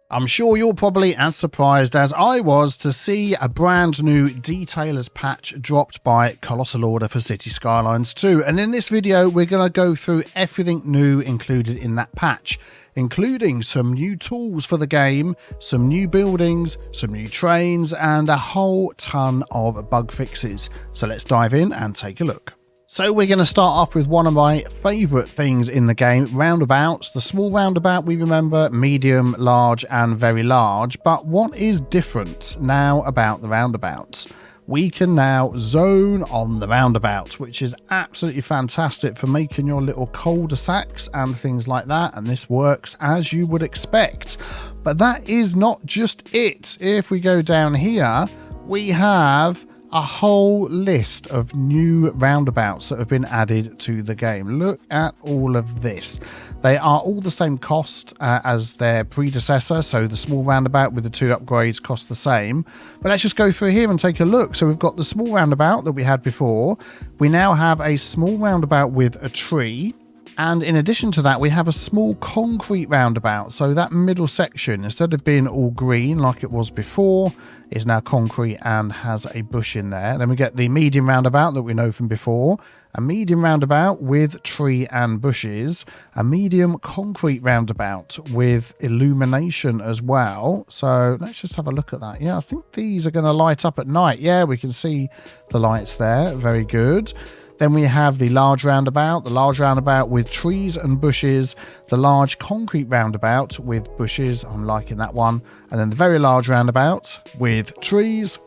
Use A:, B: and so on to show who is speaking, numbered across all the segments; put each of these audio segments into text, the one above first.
A: I'm sure you're probably as surprised as I was to see a brand new Detailers patch dropped by Colossal Order for Cities Skylines 2. And in this video, we're going to go through everything new included in that patch, including some new tools for the game, some new buildings, some new trains, and a whole ton of bug fixes. So let's dive in and take a look. So we're going to start off with one of my favourite things in the game, roundabouts. The small roundabout we remember, medium, large and very large. But what is different now about the roundabouts? We can now zone on the roundabout, which is absolutely fantastic for making your little cul-de-sacs and things like that. And this works as you would expect. But that is not just it. If we go down here, we have a whole list of new roundabouts that have been added to the game. Look at all of this. They are all the same cost as their predecessor, so the small roundabout with the 2 upgrades cost the same. But let's just go through here and take a look. So we've got the small roundabout that we had before. We now have a small roundabout with a tree. And in addition to that, we have a small concrete roundabout. So that middle section, instead of being all green like it was before, is now concrete and has a bush in there. Then we get the medium roundabout that we know from before, a medium roundabout with tree and bushes, a medium concrete roundabout with illumination as well. So let's just have a look at that. Yeah, I think these are going to light up at night. Yeah, we can see the lights there. Very good. Then we have the large roundabout with trees and bushes, the large concrete roundabout with bushes, I'm liking that one, and then the very large roundabout with trees,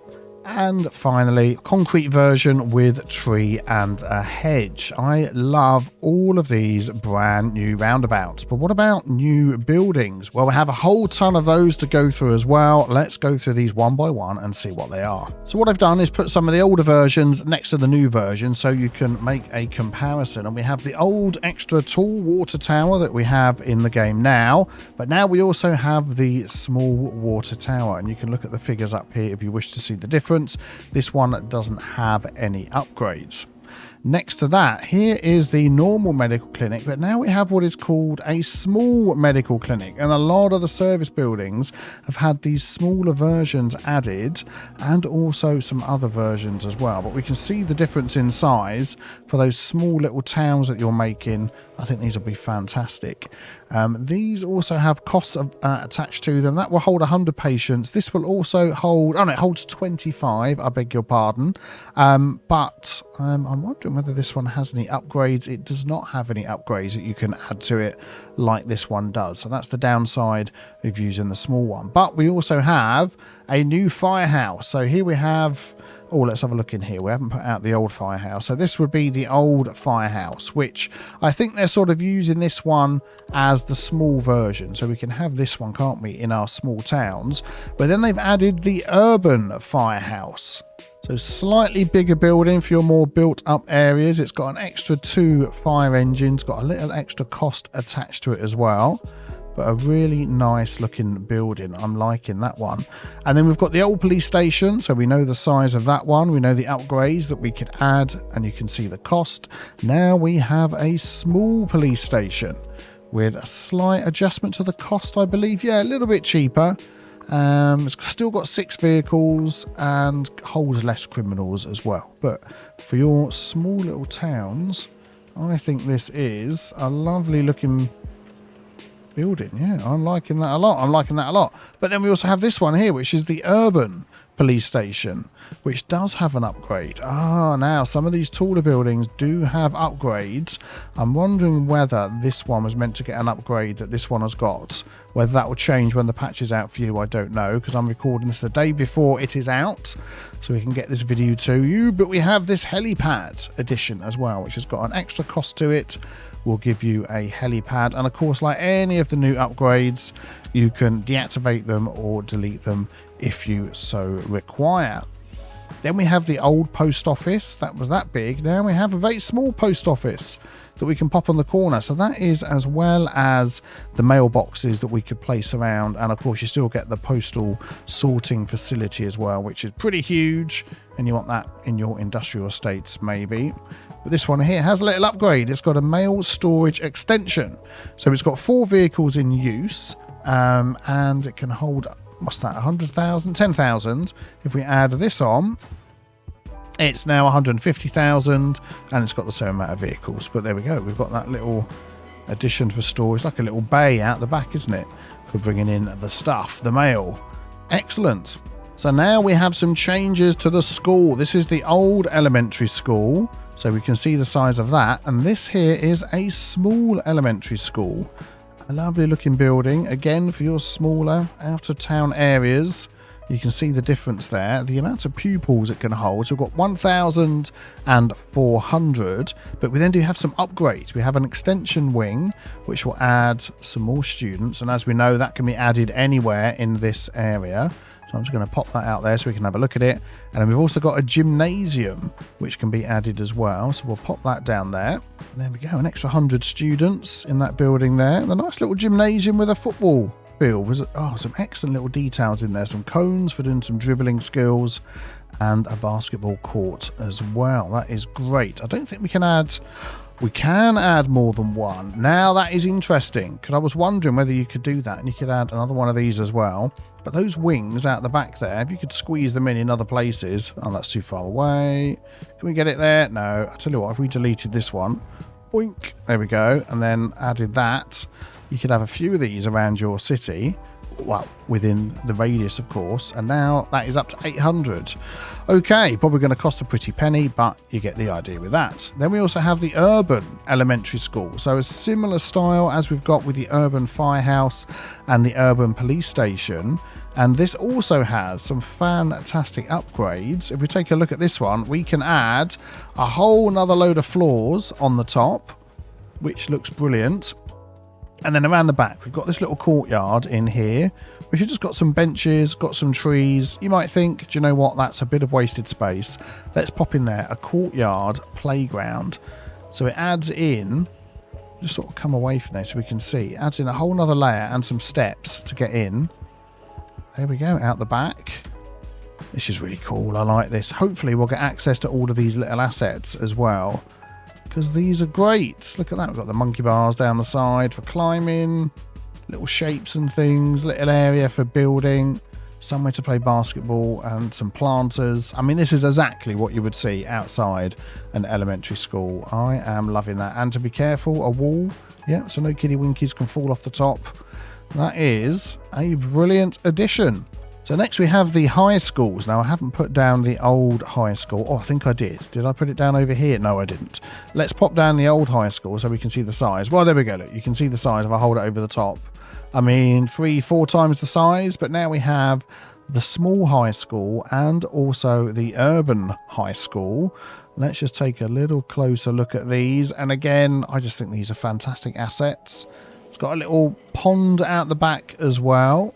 A: and finally concrete version with tree and a hedge. I love all of these brand new roundabouts. But what about new buildings? Well, we have a whole ton of those to go through as well. Let's go through these one by one and see what they are. So what I've done is put some of the older versions next to the new version so you can make a comparison. And we have the old extra tall water tower that we have in the game now, but now we also have the small water tower, and you can look at the figures up here if you wish to see the difference. This one doesn't have any upgrades. Next to that, here is the normal medical clinic, but now we have what is called a small medical clinic, and a lot of the service buildings have had these smaller versions added and also some other versions as well. But we can see the difference in size for those small little towns that you're making. I think these will be fantastic. These also have costs attached to them. That will hold 100 patients. This will also hold, oh no, it holds 25, I beg your pardon. But I'm wondering whether this one has any upgrades. It does not have any upgrades that you can add to it like this one does. So that's the downside of using the small one. But we also have a new firehouse. So here we have, oh, let's have a look in here. We haven't put out the old firehouse. So this would be the old firehouse, which I think they're sort of using this one as the small version. So we can have this one, can't we, in our small towns. But then they've added the urban firehouse. So slightly bigger building for your more built up areas. It's got an extra 2 fire engines, got a little extra cost attached to it as well. But a really nice looking building. I'm liking that one. And then we've got the old police station. So we know the size of that one. We know the upgrades that we could add, and you can see the cost. Now we have a small police station with a slight adjustment to the cost, I believe. Yeah, a little bit cheaper. It's still got 6 vehicles and holds less criminals as well. But for your small little towns, I think this is a lovely looking building. Yeah, I'm liking that a lot. But then we also have this one here, which is the urban police station, which does have an upgrade. Now some of these taller buildings do have upgrades. I'm wondering whether this one was meant to get an upgrade that this one has got. Whether that will change when the patch is out for you, I don't know, because I'm recording this the day before it is out, so we can get this video to you. But we have this helipad edition as well, which has got an extra cost to it. Will give you a helipad, and of course, like any of the new upgrades, you can deactivate them or delete them if you so require. Then we have the old post office that was that big. Now we have a very small post office that we can pop on the corner. So that is as well as the mailboxes that we could place around. And of course you still get the postal sorting facility as well, which is pretty huge. And you want that in your industrial estates maybe. But this one here has a little upgrade. It's got a mail storage extension. So it's got 4 vehicles in use, and it can hold, what's that, 100,000, 10,000. If we add this on, it's now 150,000, and it's got the same amount of vehicles. But there we go, we've got that little addition for storage, like a little bay out the back, isn't it, for bringing in the stuff, the mail. Excellent. So now we have some changes to the school. This is the old elementary school, so we can see the size of that, and this here is a small elementary school. A lovely looking building, again for your smaller out of town areas. You can see the difference there, the amount of pupils it can hold. So we've got 1,400, but we then do have some upgrades. We have an extension wing, which will add some more students. And as we know, that can be added anywhere in this area. So I'm just going to pop that out there so we can have a look at it. And then we've also got a gymnasium, which can be added as well. So we'll pop that down there. And there we go, an extra 100 students in that building there. And a nice little gymnasium with a football field. Oh, some excellent little details in there. Some cones for doing some dribbling skills, and a basketball court as well. That is great. I don't think we can add more than one. Now that is interesting, because I was wondering whether you could do that, and you could add another one of these as well. But those wings out the back there, if you could squeeze them in other places. Oh, that's too far away. Can we get it there? No. I tell you what, if we deleted this one, boink, there we go, and then added that, you could have a few of these around your city, well, within the radius, of course, and now that is up to 800. Okay, probably going to cost a pretty penny, but you get the idea with that. Then we also have the urban elementary school, so a similar style as we've got with the urban firehouse and the urban police station, and this also has some fantastic upgrades. If we take a look at this one, we can add a whole nother load of floors on the top, which looks brilliant. And then around the back, we've got this little courtyard in here, which has just got some benches, got some trees. You might think, do you know what, that's a bit of wasted space. Let's pop in there a courtyard playground. So it adds in, just sort of come away from there so we can see, it adds in a whole nother layer and some steps to get in. There we go, out the back. This is really cool, I like this. Hopefully we'll get access to all of these little assets as well, because these are great. Look at that, we've got the monkey bars down the side for climbing, little shapes and things, little area for building, somewhere to play basketball, and some planters. I mean, this is exactly what you would see outside an elementary school. I am loving that. And to be careful, a wall, yeah, so no kiddie winkies can fall off the top. That is a brilliant addition. So next we have the high schools. Now I haven't put down the old high school. Oh, I think I did. Did I put it down over here? No, I didn't. Let's pop down the old high school so we can see the size. Well, there we go. Look, you can see the size if I hold it over the top. I mean, 3-4 times the size, but now we have the small high school and also the urban high school. Let's just take a little closer look at these. And again, I just think these are fantastic assets. It's got a little pond out the back as well.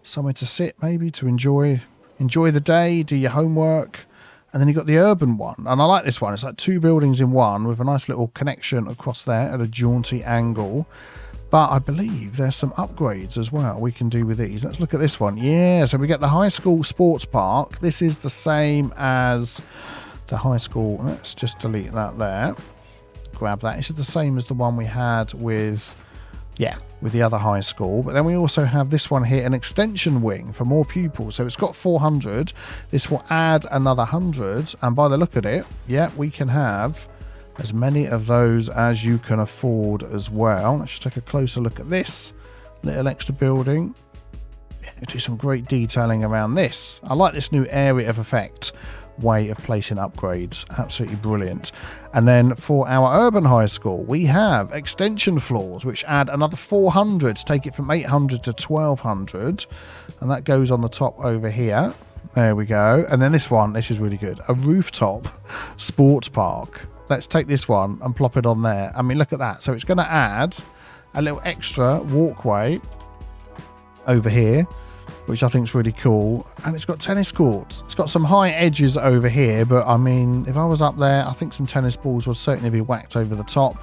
A: Somewhere to sit, maybe, to enjoy the day, do your homework. And then you've got the urban one. And I like this one. It's like 2 buildings in one with a nice little connection across there at a jaunty angle. But I believe there's some upgrades as well we can do with these. Let's look at this one. Yeah, so we get the high school sports park. This is the same as the high school. Let's just delete that there. Grab that. It's the same as the one we had with... yeah, with the other high school. But then we also have this one here, an extension wing for more pupils. So it's got 400. This will add another 100. And by the look at it, yeah, we can have as many of those as you can afford as well. Let's just take a closer look at this little extra building. Yeah, do some great detailing around this. I like this new area of effect way of placing upgrades. Absolutely brilliant. And then for our urban high school, we have extension floors which add another 400 to take it from 800 to 1200, and that goes on the top over here. There we go. And then this one, this is really good, a rooftop sports park. Let's take this one and plop it on there. I mean, look at that. So it's going to add a little extra walkway over here, which I think is really cool. And it's got tennis courts. It's got some high edges over here, but I mean, if I was up there, I think some tennis balls would certainly be whacked over the top.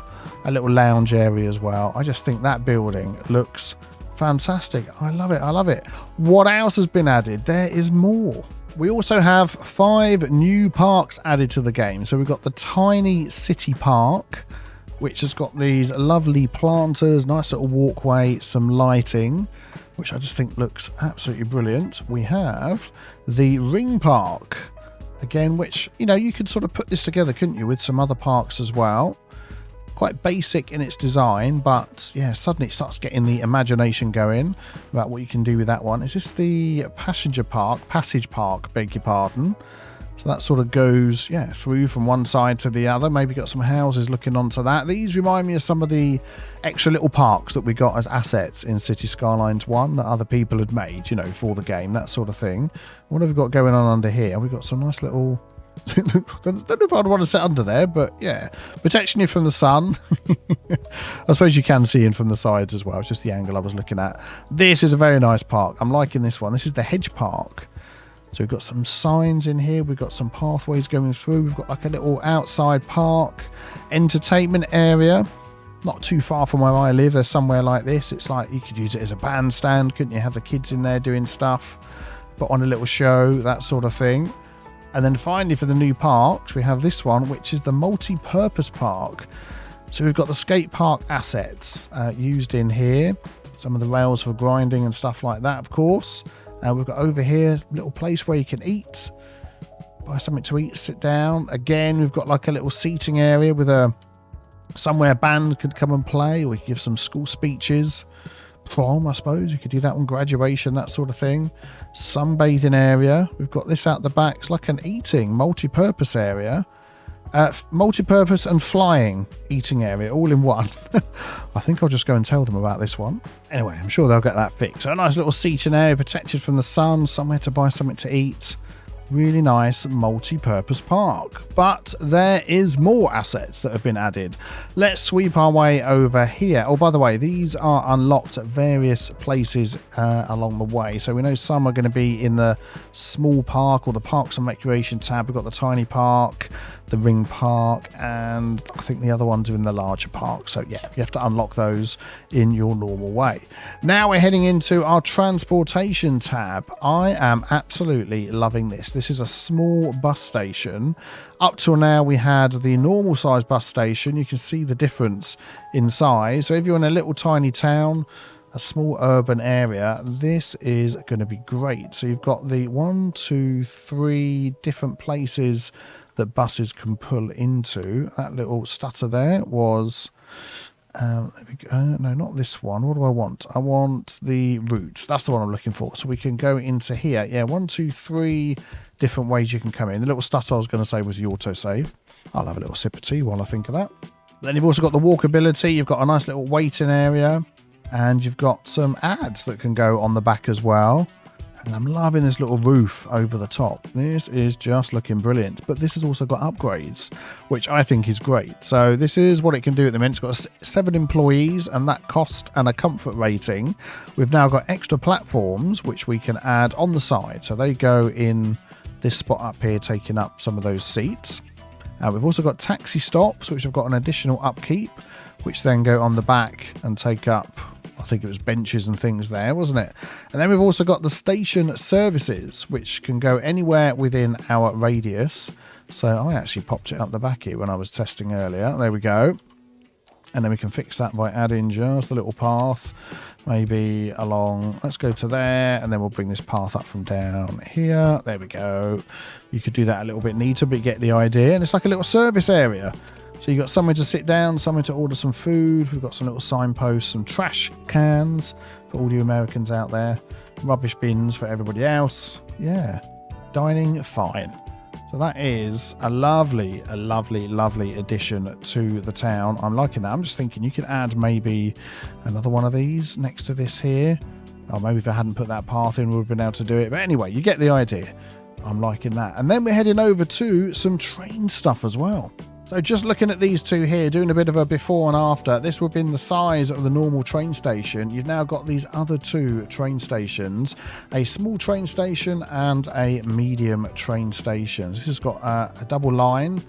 A: A little lounge area as well. I just think that building looks fantastic. I love it. I love it. What else has been added? There is more. We also have 5 new parks added to the game. So we've got the tiny city park. which has got these lovely planters, nice little walkway, some lighting, which I just think looks absolutely brilliant. We have the ring park again, which, you know, you could sort of put this together, couldn't you, with some other parks as well. Quite basic in its design, but yeah, suddenly it starts getting the imagination going about what you can do with that one. Is this the passage park, beg your pardon? So that sort of goes, yeah, through from one side to the other. Maybe got some houses looking onto that. These remind me of some of the extra little parks that we got as assets in Cities Skylines 1 that other people had made, you know, for the game, that sort of thing. What have we got going on under here? We've got some nice little... I don't know if I'd want to sit under there, but yeah, protection you from the sun. I suppose you can see in from the sides as well. It's just the angle I was looking at. This is a very nice park. I'm liking this one. This is the hedge park. So we've got some signs in here. We've got some pathways going through. We've got like a little outside park entertainment area. Not too far from where I live. There's somewhere like this. It's like you could use it as a bandstand, couldn't you? Have the kids in there doing stuff, put on a little show, that sort of thing. And then finally for the new parks, we have this one, which is the multi-purpose park. So we've got the skate park assets used in here. Some of the rails for grinding and stuff like that, of course. We've got over here a little place where you can eat, buy something to eat, sit down. Again, we've got like a little seating area with somewhere a band could come and play, or you could give some school speeches. Prom, I suppose you could do that one, graduation, that sort of thing. Sunbathing area. We've got this out the back. It's like an eating multi-purpose area. Multi-purpose and flying eating area all in one. I think I'll just go and tell them about this one. Anyway, I'm sure they'll get that fixed. So a nice little seating area, protected from the sun, somewhere to buy something to eat. Really nice multi-purpose park. But there is more assets that have been added. Let's sweep our way over here. Oh, by the way, these are unlocked at various places along the way. So we know some are going to be in the small park or the parks and recreation tab. We've got the tiny park, the ring park, and I think the other ones are in the larger park. So yeah, you have to unlock those in your normal way. Now we're heading into our transportation tab. I am absolutely loving this. This is a small bus station. Up till now we had the normal size bus station. You can see the difference in size. So if you're in a little tiny town, a small urban area, this is going to be great. So you've got the 1, 2, 3 different places that buses can pull into. That little stutter there was there we go. No, not this one. What do I want? I want the route. That's the one I'm looking for. So we can go into here. Yeah, 1, 2, 3 different ways you can come in. The little stutter I was going to say was the autosave. I'll have a little sip of tea while I think of that. Then you've also got the walkability. You've got a nice little waiting area, and you've got some ads that can go on the back as well. And I'm loving this little roof over the top. This is just looking brilliant. But this has also got upgrades, which I think is great. So this is what it can do at the minute. It's got 7 employees and that cost and a comfort rating. We've now got extra platforms, which we can add on the side. So they go in this spot up here, taking up some of those seats. We've also got taxi stops, which have got an additional upkeep, which then go on the back and take up, I think it was benches and things there, wasn't it? And then we've also got the station services, which can go anywhere within our radius. So I actually popped it up the back here when I was testing earlier. There we go. And then we can fix that by adding just a little path, maybe along, let's go to there, and then we'll bring this path up from down here. There we go. You could do that a little bit neater, but you get the idea. And it's like a little service area. So you've got somewhere to sit down, somewhere to order some food. We've got some little signposts, some trash cans for all you Americans out there, rubbish bins for everybody else. Yeah, dining fine. So that is a lovely addition to the town. I'm liking that. I'm just thinking you could add maybe another one of these next to this here. Oh, maybe if I hadn't put that path in, we would have been able to do it. But anyway, you get the idea. I'm liking that. And then we're heading over to some train stuff as well. So just looking at these two here, doing a bit of a before and after, this would have been the size of the normal train station. You've now got these other 2 train stations, a small train station and a medium train station. This has got a double line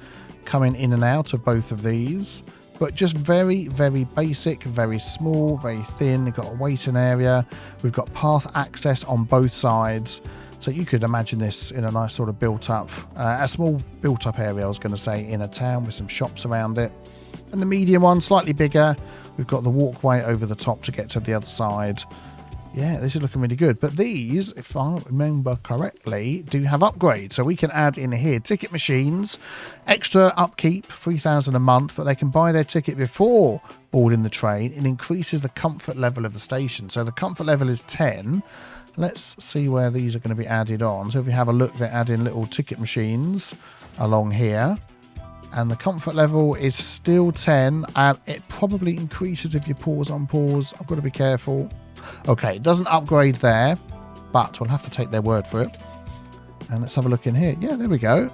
A: coming in and out of both of these, but just very basic, very small, very thin. You've got a waiting area. We've got path access on both sides. So you could imagine this in a nice sort of built up, a small built up area, I was going to say, in a town with some shops around it. And the medium one, slightly bigger. We've got the walkway over the top to get to the other side. Yeah, this is looking really good. But these, if I remember correctly, do have upgrades. So we can add in here ticket machines, extra upkeep, 3,000 a month, but they can buy their ticket before boarding the train. It increases the comfort level of the station. So the comfort level is 10. Let's see where these are going to be added on. So if we have a look, they're adding little ticket machines along here. And the comfort level is still 10. It probably increases if you pause on pause. I've got to be careful. Okay, it doesn't upgrade there, but we'll have to take their word for it. And let's have a look in here. Yeah, there we go.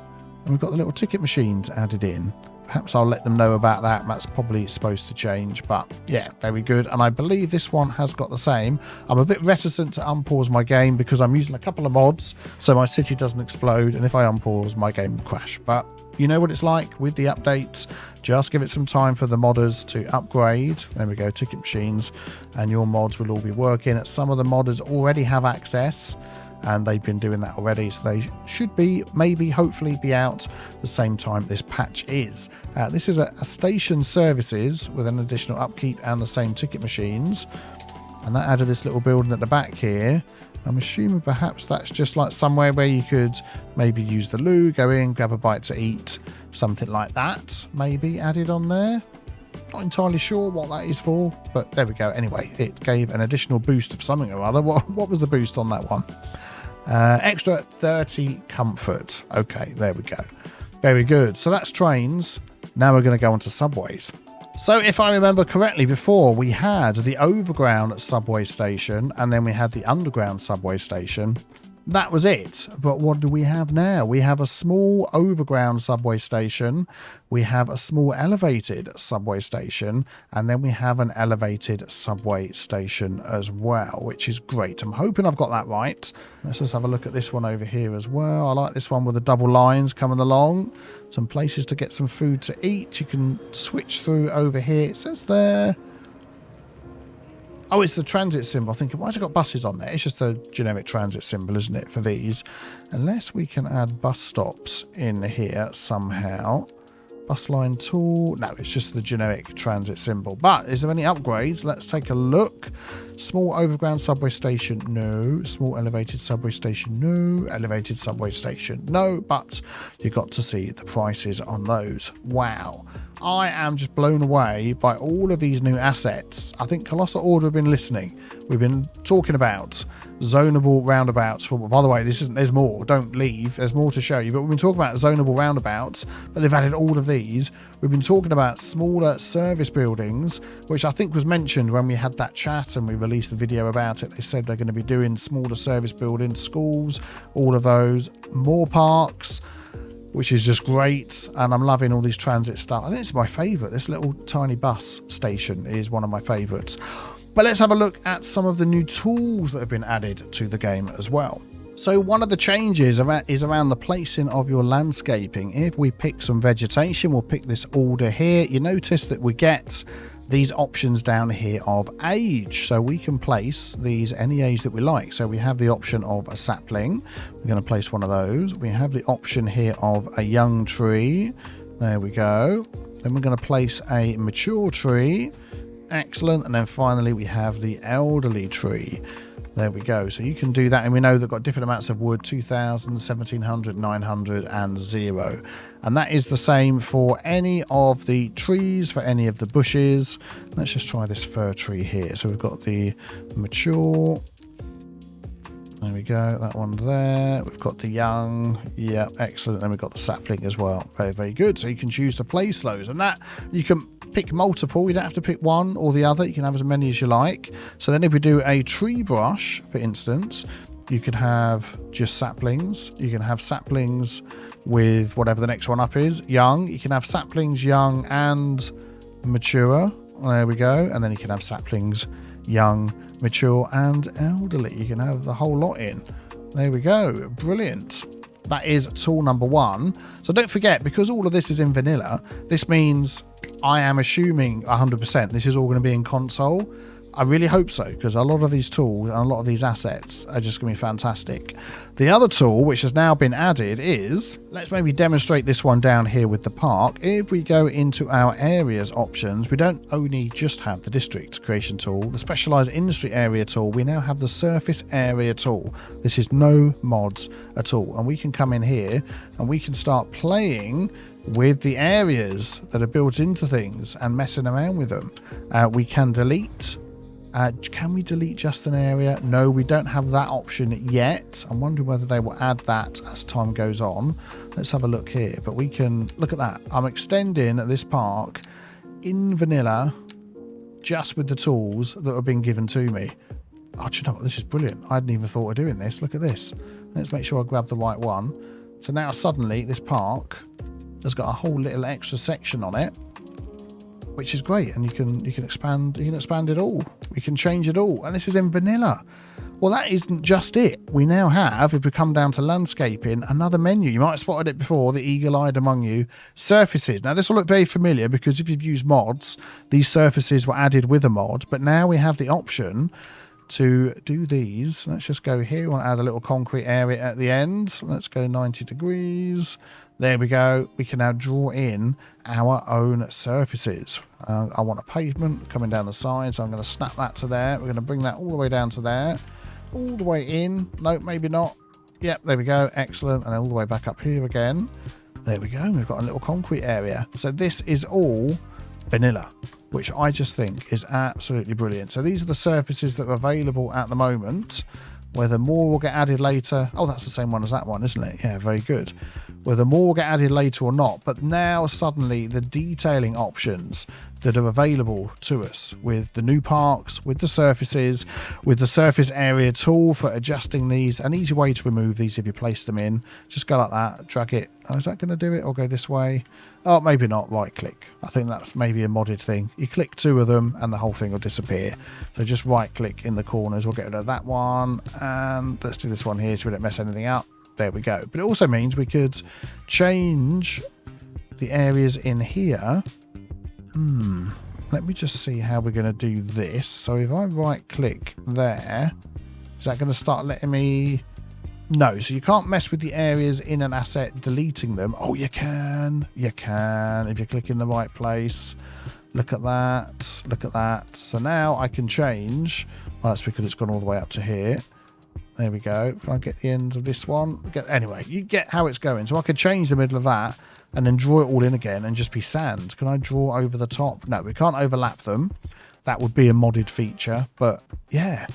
A: And we've got the little ticket machines added in. Perhaps I'll let them know about that. That's probably supposed to change, but yeah, very good. And I believe this one has got the same. I'm a bit reticent to unpause my game because I'm using a couple of mods so my city doesn't explode. And if I unpause, my game will crash. But you know what it's like with the updates. Just give it some time for the modders to upgrade. There we go, ticket machines. And your mods will all be working. Some of the modders already have access, and they've been doing that already, so they should be, maybe, hopefully be out the same time this patch is. This is a station services with an additional upkeep and the same ticket machines, and that added this little building at the back here. I'm assuming perhaps that's just like somewhere where you could maybe use the loo, go in, grab a bite to eat, something like that, maybe added on there. Not entirely sure what that is for, but there we go. Anyway, it gave an additional boost of something or other. What was the boost on that one? Extra 30 comfort. Okay, there we go. Very good. So that's trains. Now we're going to go on to subways. So if I remember correctly, before we had the overground subway station and then we had the underground subway station. That was it. But what do we have now? We have a small overground subway station. We have a small elevated subway station. And then we have an elevated subway station as well, which is great. I'm hoping I've got that right. Let's just have a look at this one over here as well. I like this one with the double lines coming along. Some places to get some food to eat. You can switch through over here. It says there... Oh, it's the transit symbol. I'm thinking, why has it got buses on there? It's just the generic transit symbol, isn't it, for these? Unless we can add bus stops in here somehow. Bus line tool. No, it's just the generic transit symbol. But is there any upgrades? Let's take a look. Small overground subway station, no. Small elevated subway station, no. Elevated subway station, no. But you got to see the prices on those. Wow. I am just blown away by all of these new assets. I think Colossal Order have been listening. We've been talking about zonable roundabouts. By the way, there's more. Don't leave. There's more to show you. But we've been talking about zonable roundabouts, but they've added all of these. We've been talking about smaller service buildings, which I think was mentioned when we had that chat and we released the video about it. They said they're going to be doing smaller service buildings, schools, all of those, more parks, which is just great. And I'm loving all these transit stuff. I think it's my favorite. This little tiny bus station is one of my favorites. But let's have a look at some of the new tools that have been added to the game as well. So one of the changes is around the placing of your landscaping. If we pick some vegetation, we'll pick this order here. You notice that we get these options down here of age. So we can place these any age that we like. So we have the option of a sapling. We're going to place one of those. We have the option here of a young tree. There we go. Then we're going to place a mature tree. Excellent. And then finally we have the elderly tree. There we go. So you can do that. And we know they've got different amounts of wood, 2,000, 1,700, 900 and 0. And that is the same for any of the trees, for any of the bushes. Let's just try this fir tree here. So we've got the mature. There we go. That one there. We've got the young. Yeah, excellent. And we've got the sapling as well. Very, very good. So you can choose to place those. And that you can pick multiple. You don't have to pick one or the other. You can have as many as you like. So then if we do a tree brush, for instance, you could have just saplings. You can have saplings with whatever the next one up is, young. You can have saplings, young and mature. There we go. And then you can have saplings, young, mature and elderly. You can have the whole lot in. There we go. Brilliant. That is tool number 1. So don't forget, because all of this is in vanilla, this means I am assuming 100% this is all going to be in console. I really hope so, because a lot of these tools and a lot of these assets are just going to be fantastic. The other tool which has now been added is, let's maybe demonstrate this one down here with the park. If we go into our areas options, we don't only just have the district creation tool, the specialized industry area tool, we now have the surface area tool. This is no mods at all, and we can come in here and we can start playing with the areas that are built into things and messing around with them. We can delete. Can we delete just an area? No, we don't have that option yet. I'm wondering whether they will add that as time goes on. Let's have a look here. But we can look at that. I'm extending this park in vanilla just with the tools that have been given to me. Oh, do you know what? This is brilliant. I hadn't even thought of doing this. Look at this. Let's make sure I grab the right one. So now suddenly this park has got a whole little extra section on it, which is great, and you can expand it all. We can change it all, and this is in vanilla. Well, that isn't just it. We now have, if we come down to landscaping, another menu. You might have spotted it before, the eagle-eyed among you. Surfaces. Now, this will look very familiar because if you've used mods, these surfaces were added with a mod, but now we have the option to do these. Let's just go here. We want to add a little concrete area at the end. Let's go 90 degrees. There we go. We can now draw in our own surfaces. I want a pavement coming down the side, so I'm going to snap that to there. We're going to bring that all the way down to there. All the way in. No, maybe not. Yep, there we go. Excellent. And all the way back up here again. There we go. We've got a little concrete area. So this is all vanilla, which I just think is absolutely brilliant. So these are the surfaces that are available at the moment. Whether more will get added later. Oh, that's the same one as that one, isn't it? Yeah, very good. Whether more will get added later or not. But now suddenly the detailing options that are available to us with the new parks, with the surfaces, with the surface area tool for adjusting these. An easy way to remove these if you place them in. Just go like that, drag it. Oh, is that going to do it? Or go this way? Oh, maybe not. Right click. I think that's maybe a modded thing. You click two of them and the whole thing will disappear. So just right click in the corners. We'll get rid of that one. And let's do this one here so we don't mess anything up. There we go. But it also means we could change the areas in here. Let me just see how we're going to do this. So if I right click there, is that going to start letting me... No, so you can't mess with the areas in an asset deleting them. Oh, you can. You can if you click in the right place. Look at that. Look at that. So now I can change. Well, that's because it's gone all the way up to here. There we go. Can I get the ends of this one? Anyway, you get how it's going. So I could change the middle of that and then draw it all in again and just be sand. Can I draw over the top? No, we can't overlap them. That would be a modded feature. But yeah,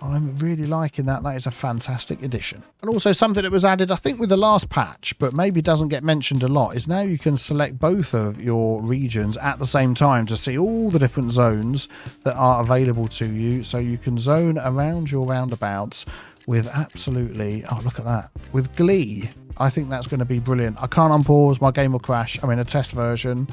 A: I'm really liking that. That is a fantastic addition. And also something that was added, I think, with the last patch, but maybe doesn't get mentioned a lot, is now you can select both of your regions at the same time to see all the different zones that are available to you. So you can zone around your roundabouts with absolutely, oh, look at that, with glee. I think that's going to be brilliant. I can't unpause, my game will crash. I'm in a test version.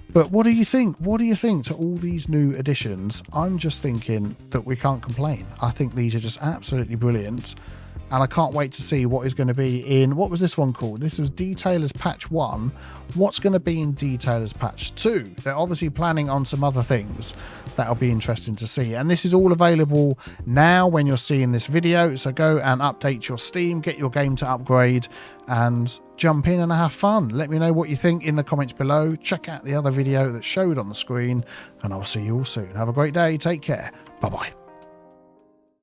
A: But what do you think? What do you think to all these new additions? I'm just thinking that we can't complain. I think these are just absolutely brilliant. And I can't wait to see what is going to be in, what was this one called? This was Detailers Patch 1. What's going to be in Detailers Patch 2? They're obviously planning on some other things that'll be interesting to see. And this is all available now when you're seeing this video. So go and update your Steam, get your game to upgrade and jump in and have fun. Let me know what you think in the comments below. Check out the other video that showed on the screen and I'll see you all soon. Have a great day. Take care. Bye-bye.